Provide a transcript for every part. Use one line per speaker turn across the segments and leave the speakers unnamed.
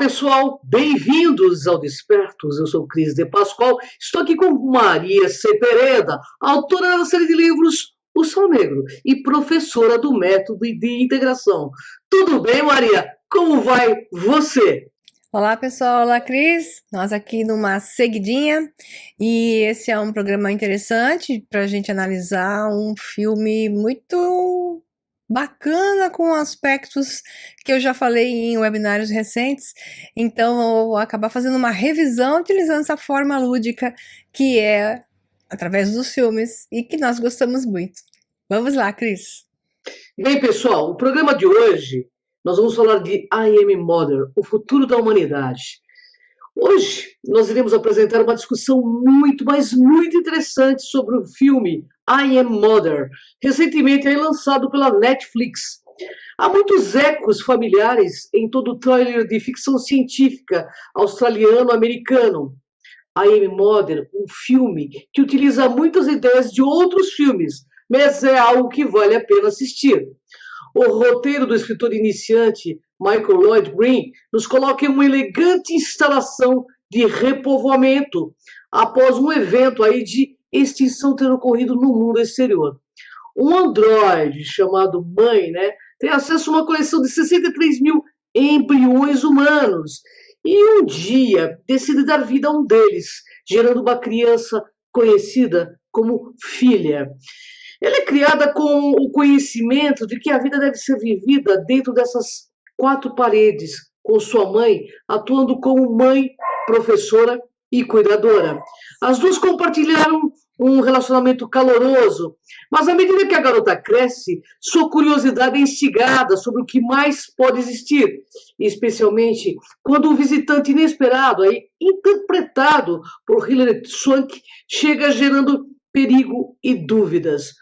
pessoal, bem-vindos ao Despertos. Eu sou Cris de Pascoal, estou aqui com Maria C. Pereda, autora da série de livros O Sol Negro e professora do método de integração. Tudo bem, Maria? Como vai você?
Olá pessoal, olá Cris, nós aqui numa seguidinha e esse é um programa interessante para a gente analisar um filme muito bacana com aspectos que eu já falei em webinários recentes, então eu vou acabar fazendo uma revisão utilizando essa forma lúdica que é através dos filmes e que nós gostamos muito. Vamos lá, Cris.
Bem, pessoal, o programa de hoje nós vamos falar de I Am Mother, o futuro da humanidade. Hoje nós iremos apresentar uma discussão muito, mas muito interessante sobre o filme I Am Mother, recentemente aí lançado pela Netflix. Há muitos ecos familiares em todo o trailer de ficção científica australiano-americano. I Am Mother, um filme que utiliza muitas ideias de outros filmes, mas é algo que vale a pena assistir. O roteiro do escritor iniciante Michael Lloyd Green nos coloca em uma elegante instalação de repovoamento após um evento aí de extinção ter ocorrido no mundo exterior. Um androide chamado Mãe, tem acesso a uma coleção de 63 mil embriões humanos e um dia decide dar vida a um deles, gerando uma criança conhecida como filha. Ela é criada com o conhecimento de que a vida deve ser vivida dentro dessas quatro paredes, com sua mãe atuando como mãe, professora e cuidadora. As duas compartilharam um relacionamento caloroso, mas à medida que a garota cresce, sua curiosidade é instigada sobre o que mais pode existir, especialmente quando um visitante inesperado, aí, interpretado por Hilary Swank, chega gerando perigo e dúvidas.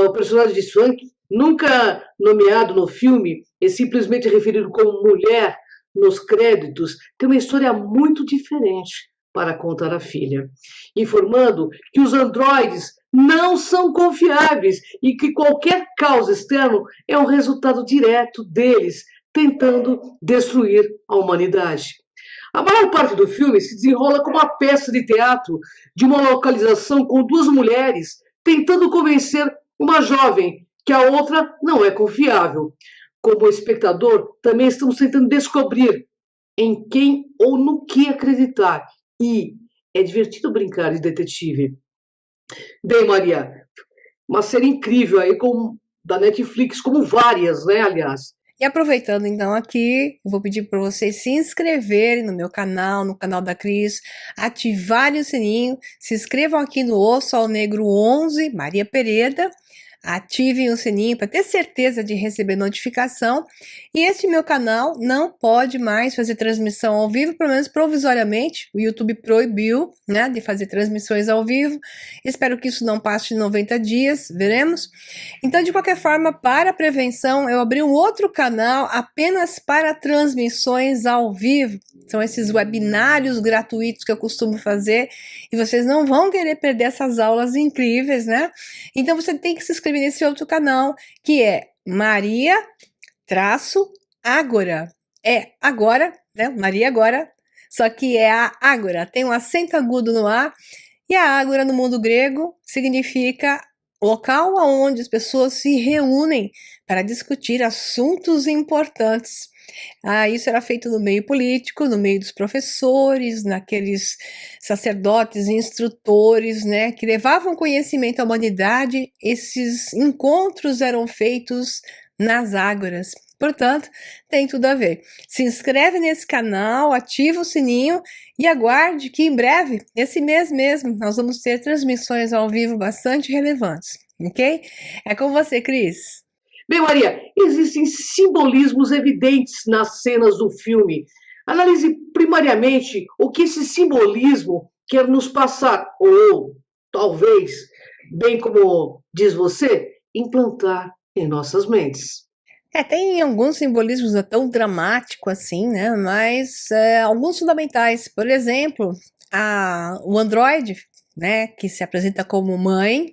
O personagem de Swank, nunca nomeado no filme e simplesmente referido como mulher nos créditos, tem uma história muito diferente para contar à filha, informando que os androides não são confiáveis e que qualquer caos externo é um resultado direto deles tentando destruir a humanidade. A maior parte do filme se desenrola como uma peça de teatro de uma localização com duas mulheres tentando convencer uma jovem que a outra não é confiável. Como espectador, também estamos tentando descobrir em quem ou no que acreditar. E é divertido brincar de detetive. Bem, Maria, uma série incrível aí da Netflix, como várias, aliás.
E aproveitando então aqui, eu vou pedir para vocês se inscreverem no meu canal, no canal da Cris, ativarem o sininho, se inscrevam aqui no O Sol Negro 11, Maria Pereda, ativem o sininho para ter certeza de receber notificação. E este meu canal não pode mais fazer transmissão ao vivo, pelo menos provisoriamente. O YouTube proibiu, de fazer transmissões ao vivo. Espero que isso não passe de 90 dias, veremos. Então, de qualquer forma, para prevenção, eu abri um outro canal apenas para transmissões ao vivo. São esses webinários gratuitos que eu costumo fazer e vocês não vão querer perder essas aulas incríveis, Então, você tem que se inscrever nesse outro canal, que é Maria-Ágora. É agora, Maria Agora, só que é a Ágora. Tem um acento agudo no A, e a Ágora no mundo grego significa local onde as pessoas se reúnem para discutir assuntos importantes. Isso era feito no meio político, no meio dos professores, naqueles sacerdotes e instrutores, que levavam conhecimento à humanidade. Esses encontros eram feitos nas ágoras. Portanto, tem tudo a ver. Se inscreve nesse canal, ativa o sininho e aguarde que em breve, esse mês mesmo, nós vamos ter transmissões ao vivo bastante relevantes, ok? É com você, Cris.
Bem, Maria, existem simbolismos evidentes nas cenas do filme. Analise primariamente o que esse simbolismo quer nos passar, ou talvez, bem como diz você, implantar em nossas mentes.
Tem alguns simbolismos não tão dramático assim, mas alguns fundamentais. Por exemplo, o androide, que se apresenta como mãe,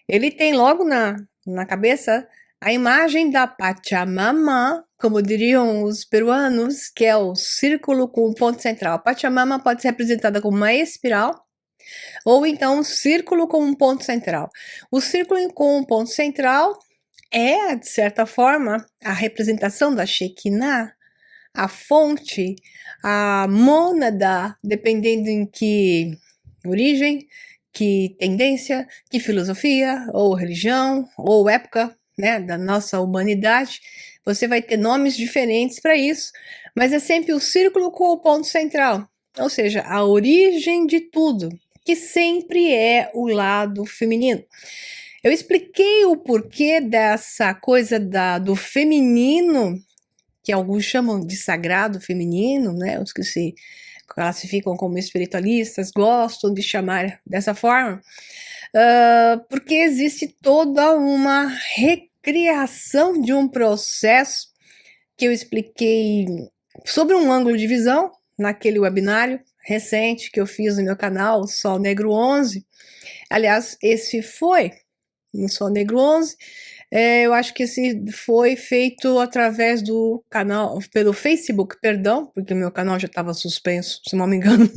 ele tem logo na cabeça a imagem da Pachamama como diriam os peruanos, que é o círculo com um ponto central. A Pachamama pode ser representada como uma espiral, ou então um círculo com um ponto central. O círculo com um ponto central é, de certa forma, a representação da Shekinah, a fonte, a mônada, dependendo em que origem, que tendência, que filosofia, ou religião, ou época, né, da nossa humanidade. Você vai ter nomes diferentes para isso, mas é sempre o círculo com o ponto central, ou seja, a origem de tudo, que sempre é o lado feminino. Eu expliquei o porquê dessa coisa do feminino, que alguns chamam de sagrado feminino, né? Os que se classificam como espiritualistas gostam de chamar dessa forma, porque existe toda uma recriação de um processo que eu expliquei sobre um ângulo de visão naquele webinário recente que eu fiz no meu canal, Sol Negro 11. Aliás, esse foi no Sol Negro 11. Eu acho que esse foi feito através do canal, pelo Facebook, perdão, porque o meu canal já estava suspenso, se não me engano,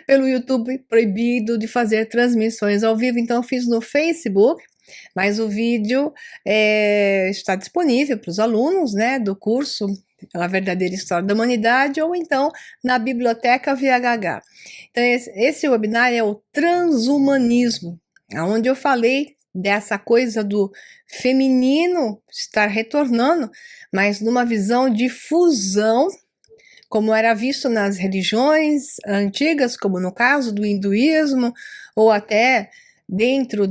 pelo YouTube, proibido de fazer transmissões ao vivo, então eu fiz no Facebook, mas o vídeo está disponível para os alunos, né, do curso A Verdadeira História da Humanidade, ou então na Biblioteca VHH. Então esse webinar é o Transhumanismo, onde eu falei dessa coisa do feminino estar retornando, mas numa visão de fusão, como era visto nas religiões antigas, como no caso do hinduísmo, ou até dentro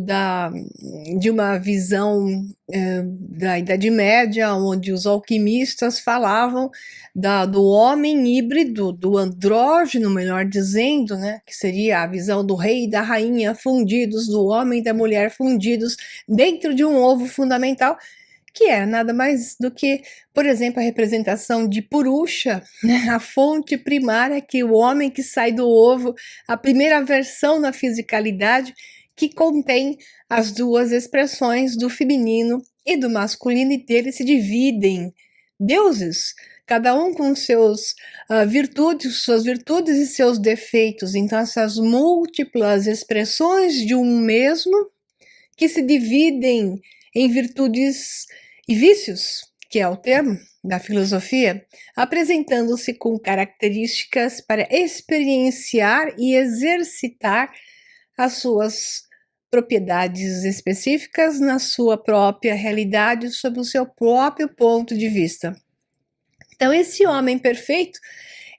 de uma visão da Idade Média, onde os alquimistas falavam do homem híbrido, do andrógeno, melhor dizendo, né, que seria a visão do rei e da rainha fundidos, do homem e da mulher fundidos dentro de um ovo fundamental, que era nada mais do que, por exemplo, a representação de Purusha, né, a fonte primária, que o homem que sai do ovo, a primeira versão na fisicalidade, que contém as duas expressões do feminino e do masculino, e deles se dividem deuses, cada um com suas virtudes e seus defeitos. Então, essas múltiplas expressões de um mesmo, que se dividem em virtudes e vícios, que é o termo da filosofia, apresentando-se com características para experienciar e exercitar as suas propriedades específicas na sua própria realidade, sob o seu próprio ponto de vista. Então, esse homem perfeito,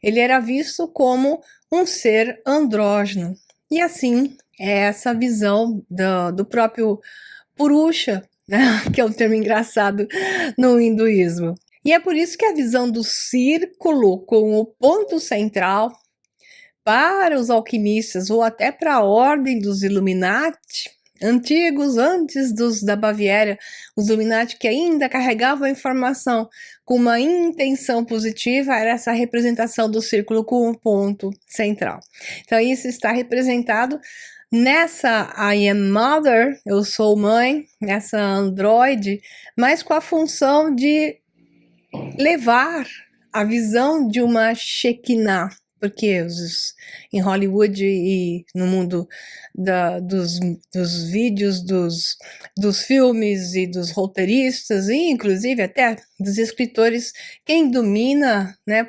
ele era visto como um ser andrógeno. E assim, é essa visão do próprio Purusha, né? Que é um termo engraçado no hinduísmo. E é por isso que a visão do círculo com o ponto central, para os alquimistas ou até para a ordem dos Illuminati, antigos, antes da Baviera, os Illuminati que ainda carregavam a informação com uma intenção positiva, era essa representação do círculo com um ponto central. Então isso está representado nessa I am mother, eu sou mãe, nessa androide, mas com a função de levar a visão de uma Shekinah, porque em Hollywood e no mundo dos vídeos, dos filmes e dos roteiristas, e inclusive até dos escritores, quem domina, né,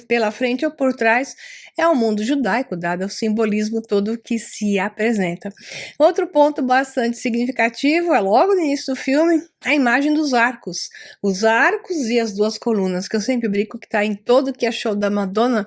pela frente ou por trás, é o mundo judaico, dado o simbolismo todo que se apresenta. Outro ponto bastante significativo é logo no início do filme, a imagem dos arcos. Os arcos e as duas colunas, que eu sempre brinco que está em todo que é show da Madonna,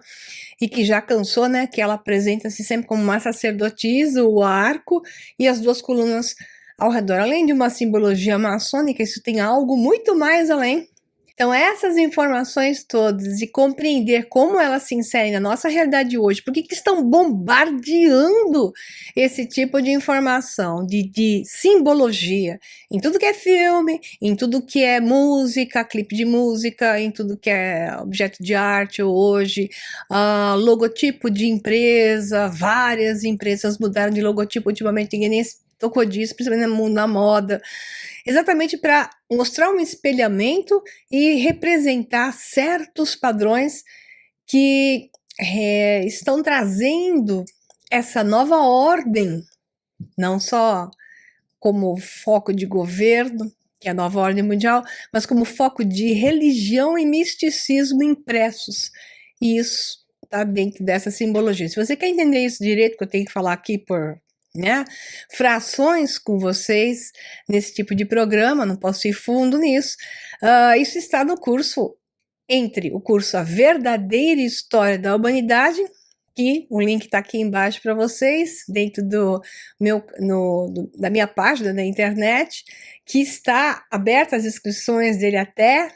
e que já cansou, né, que ela apresenta-se sempre como uma sacerdotisa, o arco e as duas colunas ao redor. Além de uma simbologia maçônica, isso tem algo muito mais além. Então, essas informações todas e compreender como elas se inserem na nossa realidade hoje, por que estão bombardeando esse tipo de informação, de simbologia, em tudo que é filme, em tudo que é música, clipe de música, em tudo que é objeto de arte hoje, logotipo de empresa, várias empresas mudaram de logotipo ultimamente, ninguém nem tocou disso, principalmente no mundo da moda, exatamente para mostrar um espelhamento e representar certos padrões que estão trazendo essa nova ordem, não só como foco de governo, que é a nova ordem mundial, mas como foco de religião e misticismo impressos. E isso está dentro dessa simbologia. Se você quer entender isso direito, que eu tenho que falar aqui por frações com vocês nesse tipo de programa, não posso ir fundo nisso, isso está no curso, entre o curso A Verdadeira História da Humanidade, que o link está aqui embaixo para vocês, dentro da minha página da internet, que está aberta as inscrições dele até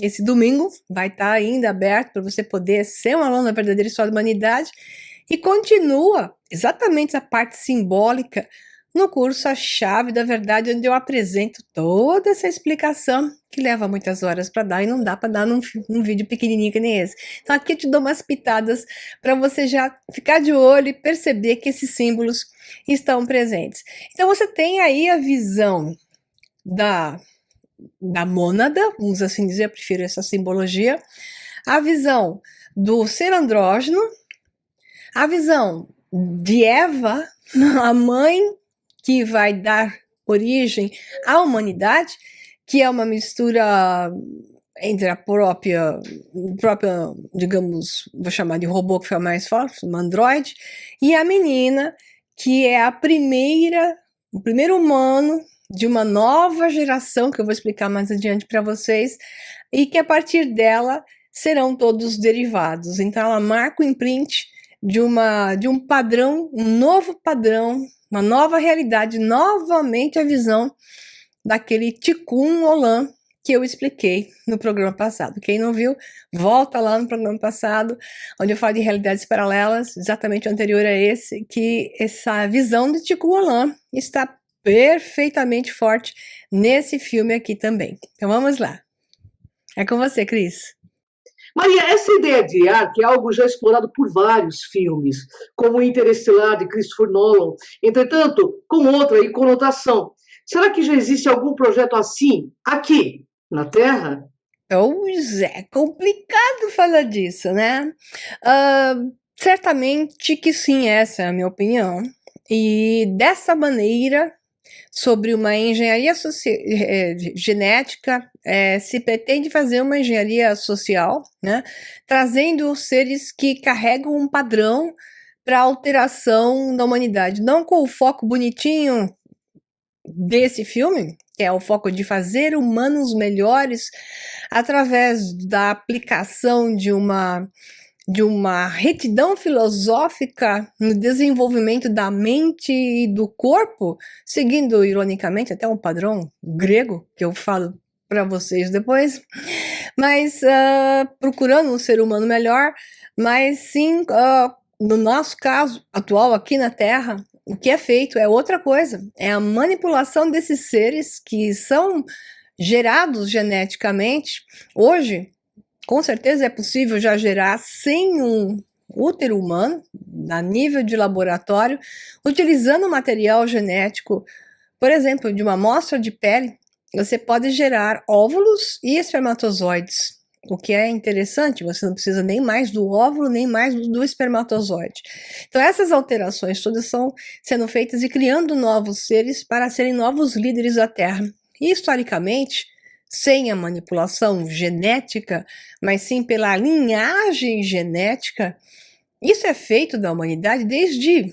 esse domingo, vai estar ainda aberto para você poder ser um aluno da Verdadeira História da Humanidade, e continua exatamente a parte simbólica no curso A Chave da Verdade, onde eu apresento toda essa explicação que leva muitas horas para dar e não dá para dar num vídeo pequenininho que nem esse. Então aqui eu te dou umas pitadas para você já ficar de olho e perceber que esses símbolos estão presentes. Então você tem aí a visão da mônada, vamos assim dizer, eu prefiro essa simbologia, a visão do ser andrógeno, a visão de Eva, a mãe que vai dar origem à humanidade, que é uma mistura entre a própria, digamos, vou chamar de robô, que foi a mais forte, uma androide, e a menina, que é o primeiro humano de uma nova geração, que eu vou explicar mais adiante para vocês, e que a partir dela serão todos derivados. Então ela marca o imprint de um padrão, um novo padrão, uma nova realidade, novamente a visão daquele Tikkun Olam que eu expliquei no programa passado. Quem não viu, volta lá no programa passado, onde eu falo de realidades paralelas, exatamente o anterior a esse, que essa visão de Tikkun Olam está perfeitamente forte nesse filme aqui também. Então vamos lá. É com você, Cris.
Maria, essa ideia de arte é algo já explorado por vários filmes, como Interestelar, de Christopher Nolan, entretanto, com outra conotação. Será que já existe algum projeto assim, aqui, na Terra?
Pois é, complicado falar disso, né? Certamente que sim, essa é a minha opinião. E dessa maneira, sobre uma engenharia genética, se pretende fazer uma engenharia social, né, trazendo seres que carregam um padrão para alteração da humanidade, não com o foco bonitinho desse filme, que é o foco de fazer humanos melhores através da aplicação de uma retidão filosófica no desenvolvimento da mente e do corpo, seguindo, ironicamente, até um padrão grego, que eu falo para vocês depois, mas procurando um ser humano melhor, mas sim, no nosso caso atual aqui na Terra, o que é feito é outra coisa, é a manipulação desses seres que são gerados geneticamente. Hoje, com certeza é possível já gerar sem um útero humano, a nível de laboratório, utilizando material genético, por exemplo, de uma amostra de pele, você pode gerar óvulos e espermatozoides, o que é interessante, você não precisa nem mais do óvulo, nem mais do espermatozoide. Então essas alterações todas estão sendo feitas e criando novos seres para serem novos líderes da Terra. E historicamente, sem a manipulação genética, mas sim pela linhagem genética, isso é feito da humanidade desde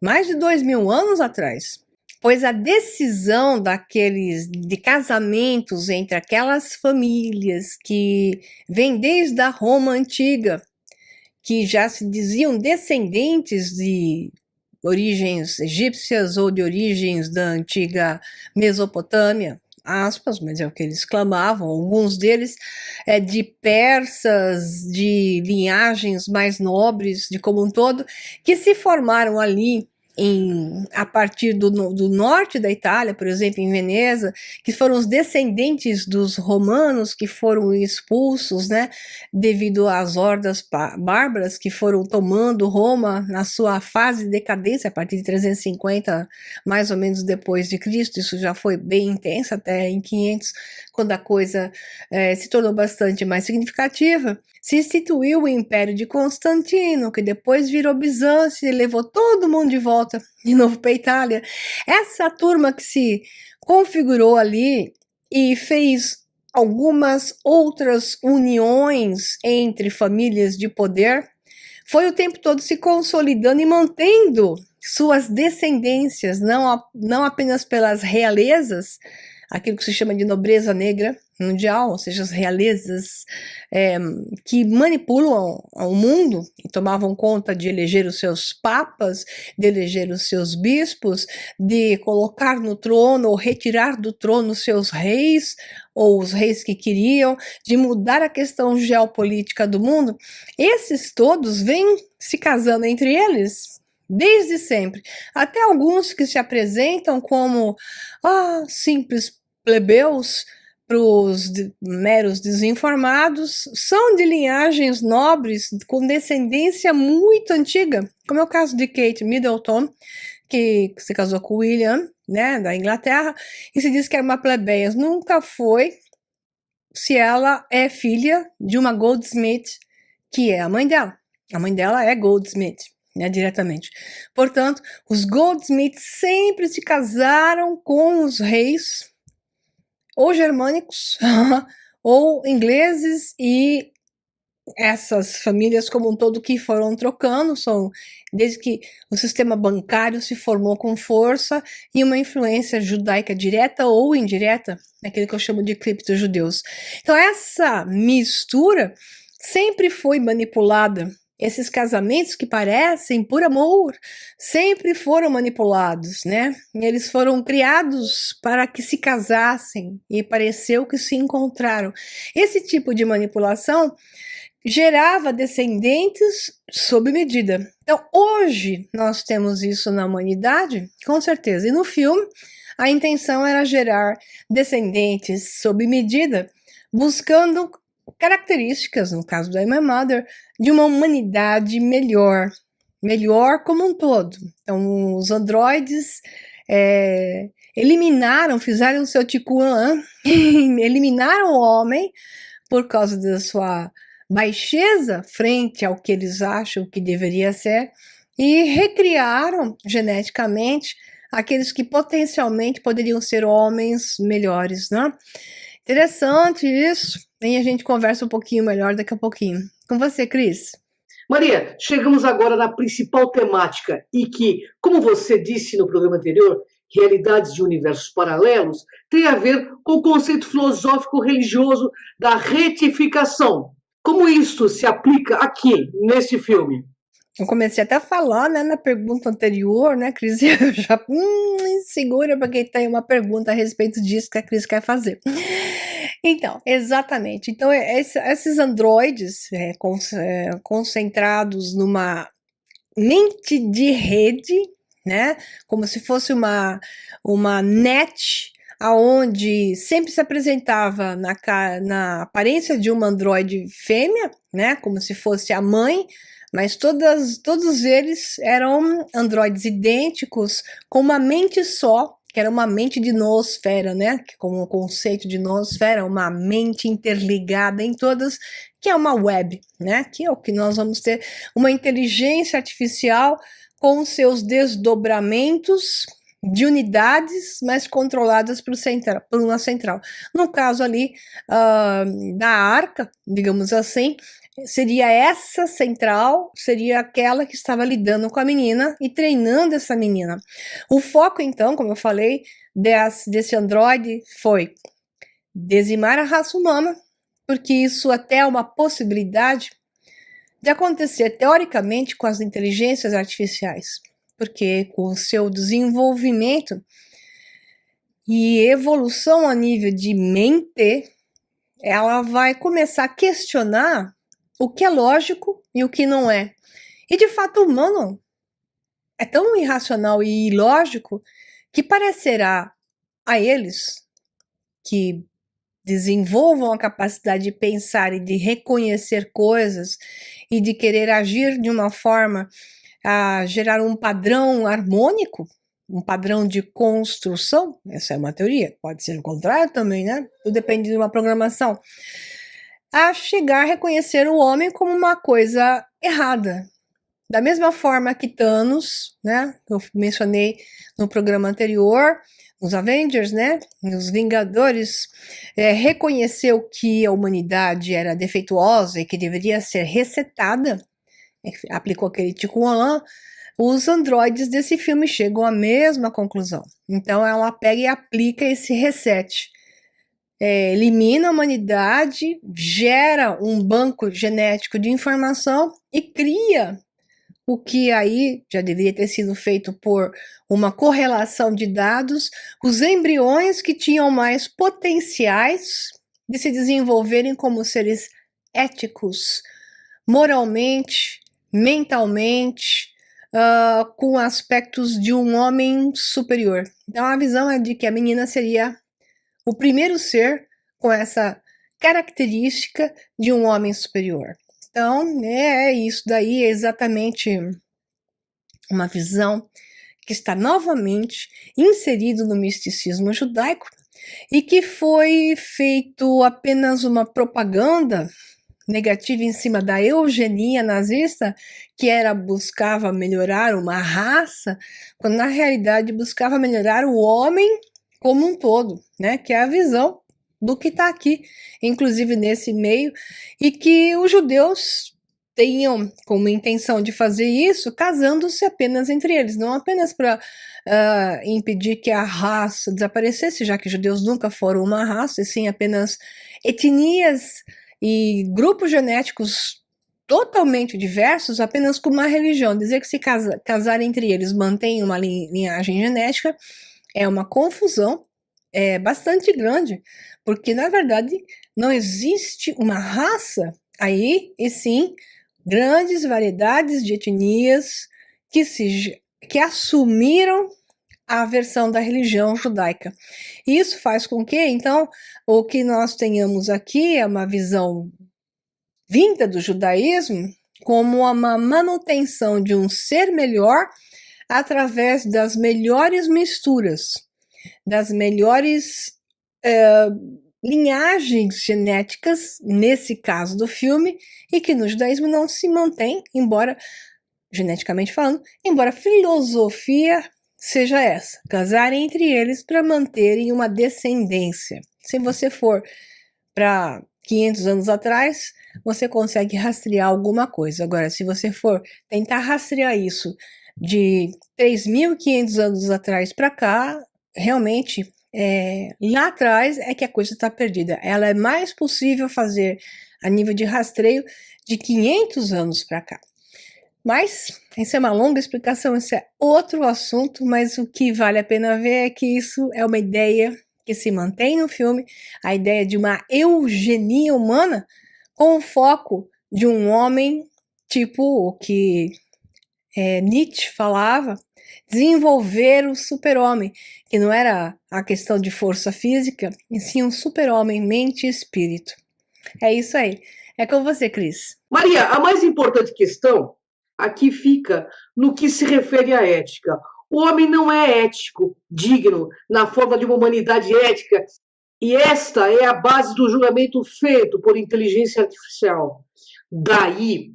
mais de 2000 anos atrás. Pois a decisão de casamentos entre aquelas famílias que vêm desde a Roma antiga, que já se diziam descendentes de origens egípcias ou de origens da antiga Mesopotâmia, aspas, mas é o que eles clamavam, alguns deles de persas, de linhagens mais nobres, de como um todo, que se formaram ali a partir do norte da Itália, por exemplo, em Veneza, que foram os descendentes dos romanos que foram expulsos, né, devido às hordas bárbaras que foram tomando Roma na sua fase de decadência, a partir de 350, mais ou menos depois de Cristo. Isso já foi bem intenso, até em 500, quando a coisa se tornou bastante mais significativa. Se instituiu o Império de Constantino, que depois virou Bizâncio e levou todo mundo de volta de novo para a Itália. Essa turma que se configurou ali e fez algumas outras uniões entre famílias de poder, foi o tempo todo se consolidando e mantendo suas descendências, não apenas pelas realezas, aquilo que se chama de nobreza negra mundial, ou seja, as realezas que manipulam o mundo e tomavam conta de eleger os seus papas, de eleger os seus bispos, de colocar no trono ou retirar do trono os seus reis, ou os reis que queriam, de mudar a questão geopolítica do mundo. Esses todos vêm se casando entre eles desde sempre, até alguns que se apresentam como simples plebeus para os meros desinformados, são de linhagens nobres com descendência muito antiga, como é o caso de Kate Middleton, que se casou com William, né, da Inglaterra, e se diz que era uma plebeia. Nunca foi, se ela é filha de uma Goldsmith, que é a mãe dela. A mãe dela é Goldsmith, né, diretamente. Portanto, os Goldsmiths sempre se casaram com os reis, ou germânicos, ou ingleses, e essas famílias como um todo que foram trocando, são desde que o sistema bancário se formou com força e uma influência judaica direta ou indireta, aquilo que eu chamo de cripto-judeus. Então essa mistura sempre foi manipulada. Esses casamentos que parecem por amor sempre foram manipulados, né? Eles foram criados para que se casassem e pareceu que se encontraram. Esse tipo de manipulação gerava descendentes sob medida. Então, hoje nós temos isso na humanidade, com certeza. E no filme, a intenção era gerar descendentes sob medida, buscando características, no caso da My Mother, de uma humanidade melhor como um todo. Então, os androides fizeram o seu Tikkun, eliminaram o homem por causa da sua baixeza frente ao que eles acham que deveria ser e recriaram geneticamente aqueles que potencialmente poderiam ser homens melhores, né? Interessante isso. E a gente conversa um pouquinho melhor daqui a pouquinho. Com você, Cris.
Maria, chegamos agora na principal temática e que, como você disse no programa anterior, realidades de universos paralelos, tem a ver com o conceito filosófico religioso da retificação. Como isso se aplica aqui, neste filme?
Eu comecei até a falar, né, na pergunta anterior, né, Cris? Eu já insegura para quem tem uma pergunta a respeito disso que a Cris quer fazer. Então, exatamente. Então, esses androides concentrados numa mente de rede, né, como se fosse uma net, aonde sempre se apresentava na aparência de uma androide fêmea, né, como se fosse a mãe, mas todos eles eram androides idênticos com uma mente só, que era uma mente de noosfera, né, que como o conceito de noosfera, uma mente interligada em todas, que é uma web, né, que é o que nós vamos ter, uma inteligência artificial com seus desdobramentos de unidades, mas controladas por uma central. No caso ali da Arca, digamos assim, seria essa central, seria aquela que estava lidando com a menina e treinando essa menina. O foco, então, como eu falei, desse androide foi dizimar a raça humana, porque isso até é uma possibilidade de acontecer, teoricamente, com as inteligências artificiais, porque com o seu desenvolvimento e evolução a nível de mente, ela vai começar a questionar o que é lógico e o que não é. E de fato, o humano é tão irracional e ilógico que parecerá a eles que desenvolvam a capacidade de pensar e de reconhecer coisas e de querer agir de uma forma a gerar um padrão harmônico, um padrão de construção. Essa é uma teoria, pode ser o contrário também, né? Tudo depende de uma programação. A chegar a reconhecer o homem como uma coisa errada. Da mesma forma que Thanos, né, eu mencionei no programa anterior, os Avengers, né, os Vingadores, reconheceu que a humanidade era defeituosa e que deveria ser resetada, aplicou aquele Tico Roland. Os androides desse filme chegam à mesma conclusão. Então ela pega e aplica esse reset. Elimina a humanidade, gera um banco genético de informação e cria o que aí já deveria ter sido feito por uma correlação de dados, os embriões que tinham mais potenciais de se desenvolverem como seres éticos, moralmente, mentalmente, com aspectos de um homem superior. Então a visão é de que a menina seria o primeiro ser com essa característica de um homem superior. Então, isso daí, é exatamente uma visão que está novamente inserido no misticismo judaico e que foi feito apenas uma propaganda negativa em cima da eugenia nazista, que buscava melhorar uma raça, quando na realidade buscava melhorar o homem como um todo, né? Que é a visão do que está aqui, inclusive nesse meio, e que os judeus tenham como intenção de fazer isso, casando-se apenas entre eles, não apenas para impedir que a raça desaparecesse, já que judeus nunca foram uma raça, e sim apenas etnias e grupos genéticos totalmente diversos, apenas com uma religião. Dizer que se casar entre eles mantém uma linhagem genética é uma confusão bastante grande, porque na verdade não existe uma raça aí, e sim grandes variedades de etnias que assumiram a versão da religião judaica. Isso faz com que, então, o que nós tenhamos aqui é uma visão vinda do judaísmo como uma manutenção de um ser melhor através das melhores misturas, das melhores linhagens genéticas, nesse caso do filme, e que no judaísmo não se mantém, embora, geneticamente falando, embora a filosofia seja essa, casar entre eles para manterem uma descendência. Se você for para 500 anos atrás, você consegue rastrear alguma coisa. Agora, se você for tentar rastrear isso de 3.500 anos atrás para cá, realmente, lá atrás é que a coisa está perdida. Ela é mais possível fazer a nível de rastreio de 500 anos para cá. Mas, isso é uma longa explicação, isso é outro assunto, mas o que vale a pena ver é que isso é uma ideia que se mantém no filme, a ideia de uma eugenia humana com o foco de um homem, tipo o que Nietzsche falava, desenvolver o super-homem, que não era a questão de força física, e sim um super-homem, mente e espírito. É isso aí. É com você, Cris.
Maria, a mais importante questão aqui fica no que se refere à ética. O homem não é ético, digno, na forma de uma humanidade ética, e esta é a base do julgamento feito por inteligência artificial. Daí,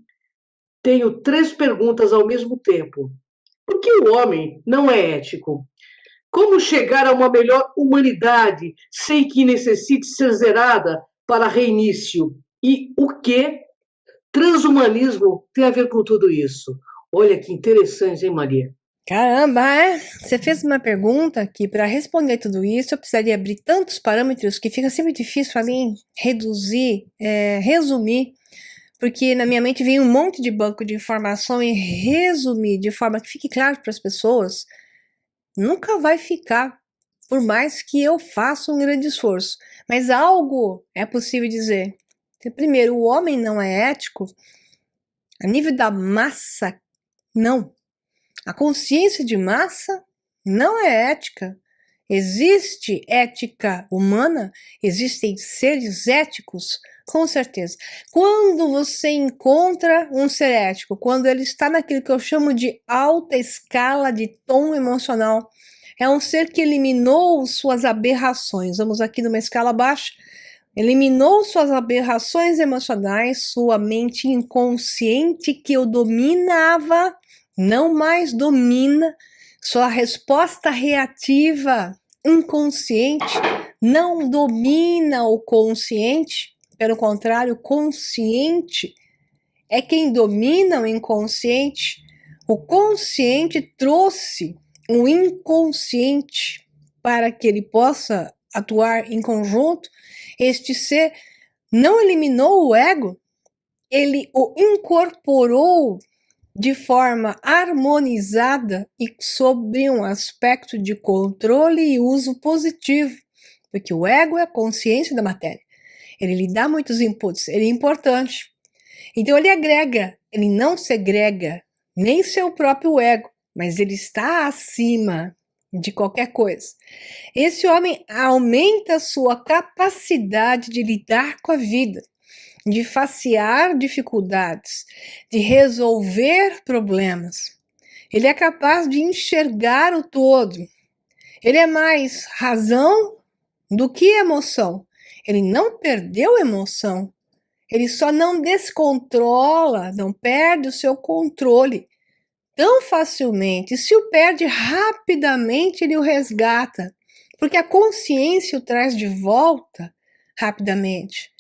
tenho 3 perguntas ao mesmo tempo. Por que o homem não é ético? Como chegar a uma melhor humanidade sem que necessite ser zerada para reinício? E o que transhumanismo tem a ver com tudo isso? Olha que interessante, hein, Maria?
Caramba, Você fez uma pergunta que, para responder tudo isso, eu precisaria abrir tantos parâmetros que fica sempre difícil para mim reduzir, resumir, porque na minha mente vem um monte de banco de informação e resumir de forma que fique claro para as pessoas, nunca vai ficar, por mais que eu faça um grande esforço. Mas algo é possível dizer. Primeiro, o homem não é ético a nível da massa, não. A consciência de massa não é ética. Existe ética humana? Existem seres éticos? Com certeza. Quando você encontra um ser ético, quando ele está naquilo que eu chamo de alta escala de tom emocional, é um ser que eliminou suas aberrações. Vamos aqui numa escala baixa. Eliminou suas aberrações emocionais, sua mente inconsciente que o dominava, não mais domina, sua resposta reativa inconsciente não domina o consciente, pelo contrário, o consciente é quem domina o inconsciente. O consciente trouxe o inconsciente para que ele possa atuar em conjunto. Este ser não eliminou o ego, ele o incorporou de forma harmonizada e sob um aspecto de controle e uso positivo, porque o ego é a consciência da matéria. Ele lhe dá muitos inputs, ele é importante. Então ele agrega, ele não segrega nem seu próprio ego, mas ele está acima de qualquer coisa. Esse homem aumenta sua capacidade de lidar com a vida, de facear dificuldades, de resolver problemas. Ele é capaz de enxergar o todo. Ele é mais razão do que emoção. Ele não perdeu emoção. Ele só não descontrola, não perde o seu controle tão facilmente. Se o perde rapidamente, ele o resgata, porque a consciência o traz de volta rapidamente.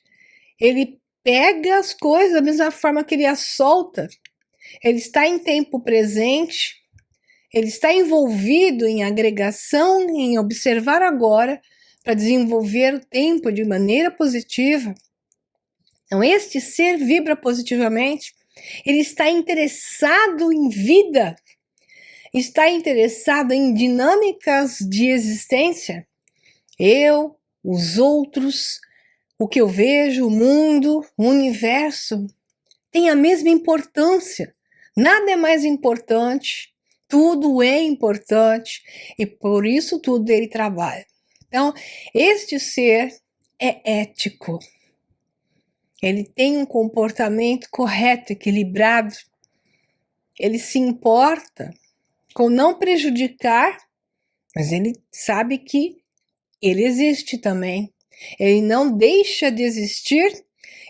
Ele pega as coisas da mesma forma que ele as solta. Ele está em tempo presente, ele está envolvido em agregação, em observar agora, para desenvolver o tempo de maneira positiva. Então, este ser vibra positivamente, ele está interessado em vida, está interessado em dinâmicas de existência. Eu, os outros, o que eu vejo, o mundo, o universo, tem a mesma importância. Nada é mais importante, tudo é importante e por isso tudo ele trabalha. Então, este ser é ético. Ele tem um comportamento correto, equilibrado. Ele se importa com não prejudicar, mas ele sabe que ele existe também. Ele não deixa de existir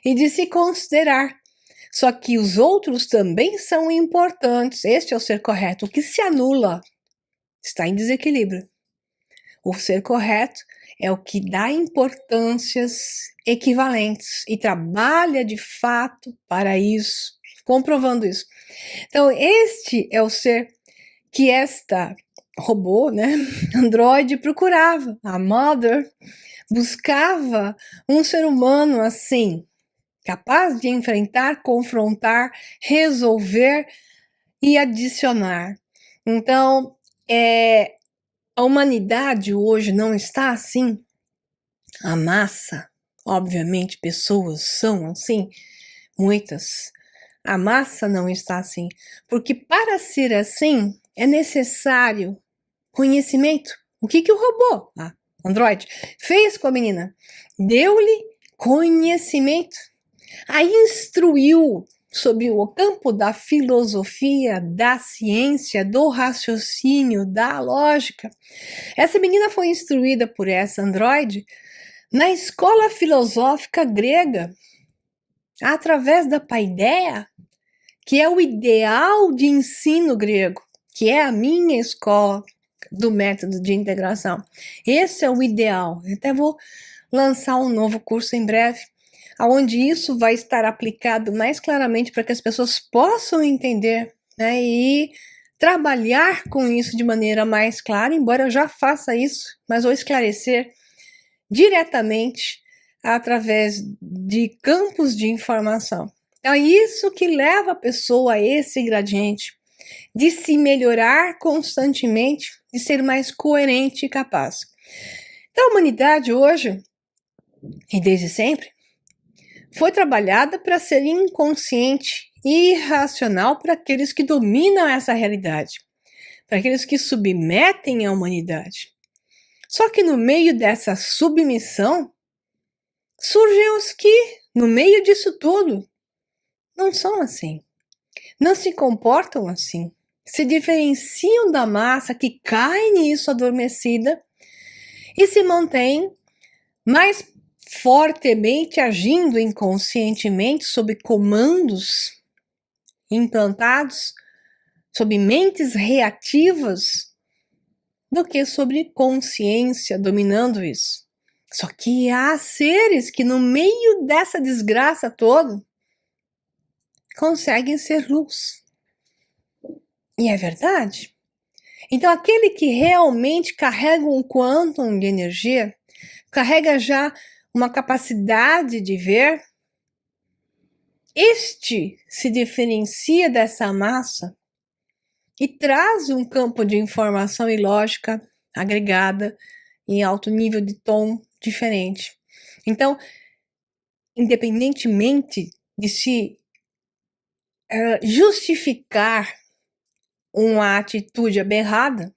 e de se considerar. Só que os outros também são importantes. Este é o ser correto. O que se anula está em desequilíbrio. O ser correto é o que dá importâncias equivalentes e trabalha de fato para isso, comprovando isso. Então, este é o ser que esta robô, androide, procurava. A Mother buscava um ser humano assim, capaz de enfrentar, confrontar, resolver e adicionar. Então, a humanidade hoje não está assim. A massa, obviamente, pessoas são assim, muitas. A massa não está assim, porque para ser assim é necessário conhecimento. O que o robô, Android, fez com a menina? Deu-lhe conhecimento. A instruiu sobre o campo da filosofia, da ciência, do raciocínio, da lógica. Essa menina foi instruída por essa androide na escola filosófica grega, através da paideia, que é o ideal de ensino grego, que é a minha escola do método de integração. Esse é o ideal. Eu até vou lançar um novo curso em breve, onde isso vai estar aplicado mais claramente para que as pessoas possam entender, e trabalhar com isso de maneira mais clara, embora eu já faça isso, mas vou esclarecer diretamente através de campos de informação. Então, é isso que leva a pessoa a esse gradiente de se melhorar constantemente, de ser mais coerente e capaz. Então, a humanidade hoje, e desde sempre, foi trabalhada para ser inconsciente e irracional para aqueles que dominam essa realidade. para aqueles que submetem a humanidade. Só que no meio dessa submissão, surgem os que, no meio disso tudo, não são assim, não se comportam assim, se diferenciam da massa que cai nisso adormecida e se mantém mais fortemente agindo inconscientemente sob comandos implantados, sob mentes reativas, do que sobre consciência dominando isso. Só que há seres que no meio dessa desgraça toda conseguem ser luz. E é verdade. Então aquele que realmente carrega um quantum de energia, carrega já uma capacidade de ver, este se diferencia dessa massa e traz um campo de informação e lógica agregada em alto nível de tom diferente. Então, independentemente de se justificar uma atitude aberrada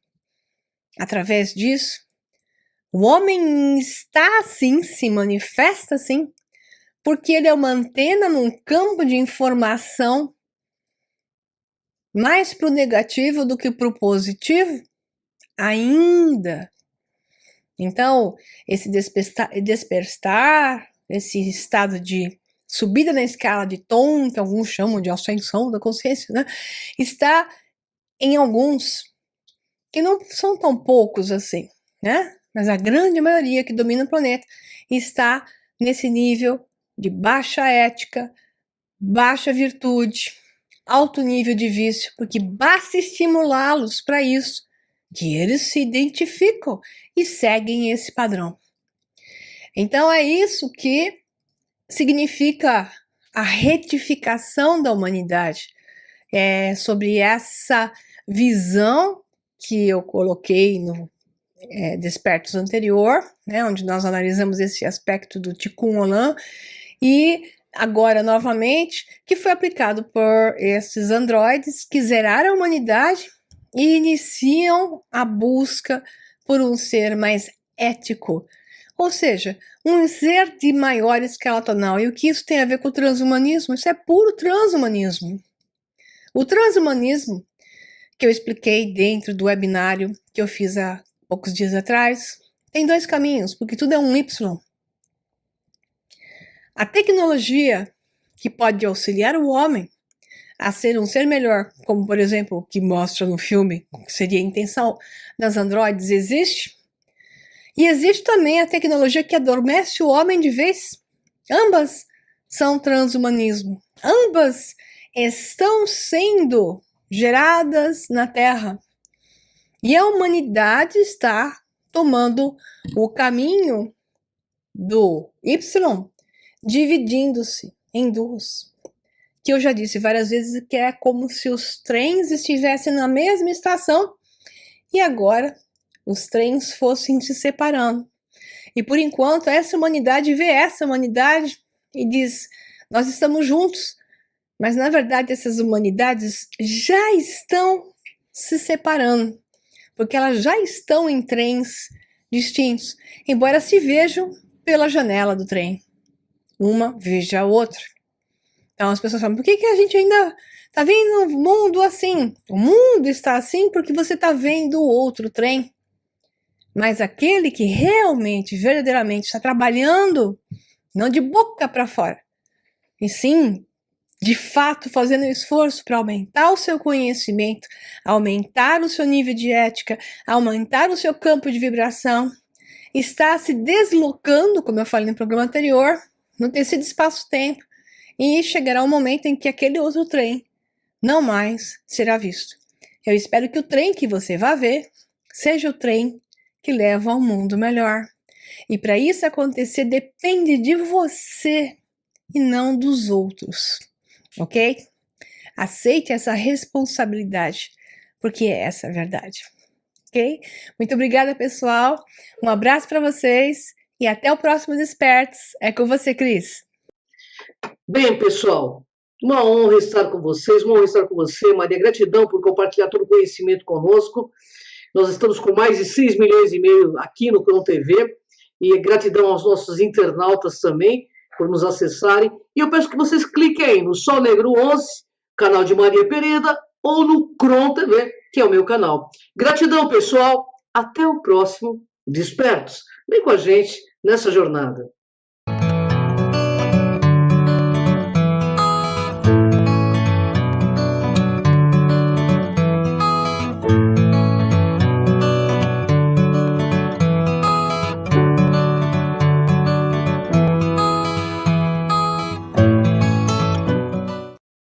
através disso, o homem está assim, se manifesta assim, porque ele é uma antena num campo de informação mais para o negativo do que para o positivo, ainda. Então, esse despertar, esse estado de subida na escala de tom, que alguns chamam de ascensão da consciência, né? Está em alguns, que não são tão poucos assim, né? Mas a grande maioria que domina o planeta está nesse nível de baixa ética, baixa virtude, alto nível de vício, porque basta estimulá-los para isso, que eles se identificam e seguem esse padrão. Então é isso que significa a retificação da humanidade. É sobre essa visão que eu coloquei no Despertos anterior, né, onde nós analisamos esse aspecto do Tikkun Olam, e agora novamente, que foi aplicado por esses androides que zeraram a humanidade e iniciam a busca por um ser mais ético, ou seja, um ser de maior escala tonal. E o que isso tem a ver com o transhumanismo? Isso é puro transhumanismo. O transhumanismo, que eu expliquei dentro do webinário que eu fiz há poucos dias atrás, tem dois caminhos, porque tudo é um Y. A tecnologia que pode auxiliar o homem a ser um ser melhor, como por exemplo o que mostra no filme, que seria a intenção das androides, existe. E existe também a tecnologia que adormece o homem de vez. Ambas são transhumanismo. Ambas estão sendo geradas na Terra. E a humanidade está tomando o caminho do Y, dividindo-se em duas. Que eu já disse várias vezes que é como se os trens estivessem na mesma estação e agora os trens fossem se separando. E por enquanto essa humanidade vê essa humanidade e diz, nós estamos juntos. Mas na verdade essas humanidades já estão se separando, porque elas já estão em trens distintos, embora se vejam pela janela do trem. Uma veja a outra. Então as pessoas falam, por que a gente ainda está vendo o mundo assim? O mundo está assim porque você está vendo o outro trem. Mas aquele que realmente, verdadeiramente está trabalhando, não de boca para fora, e sim, de fato, fazendo um esforço para aumentar o seu conhecimento, aumentar o seu nível de ética, aumentar o seu campo de vibração, está se deslocando, como eu falei no programa anterior, no tecido espaço-tempo, e chegará um momento em que aquele outro trem não mais será visto. Eu espero que o trem que você vai ver seja o trem que leva ao mundo melhor. E para isso acontecer depende de você e não dos outros, ok? Aceite essa responsabilidade, porque é essa a verdade, ok? Muito obrigada, pessoal. Um abraço para vocês e até o próximo Despertos. É com você, Cris.
Bem, pessoal, Uma honra estar com vocês, uma honra estar com você, Maria. Gratidão por compartilhar todo o conhecimento conosco. Nós estamos com mais de 6 milhões e meio aqui no Cron TV. E gratidão aos nossos internautas também por nos acessarem. E eu peço que vocês cliquem aí no Sol Negro 11, canal de Maria Pereda, ou no Cron TV, que é o meu canal. Gratidão, pessoal. Até o próximo Despertos. Vem com a gente nessa jornada.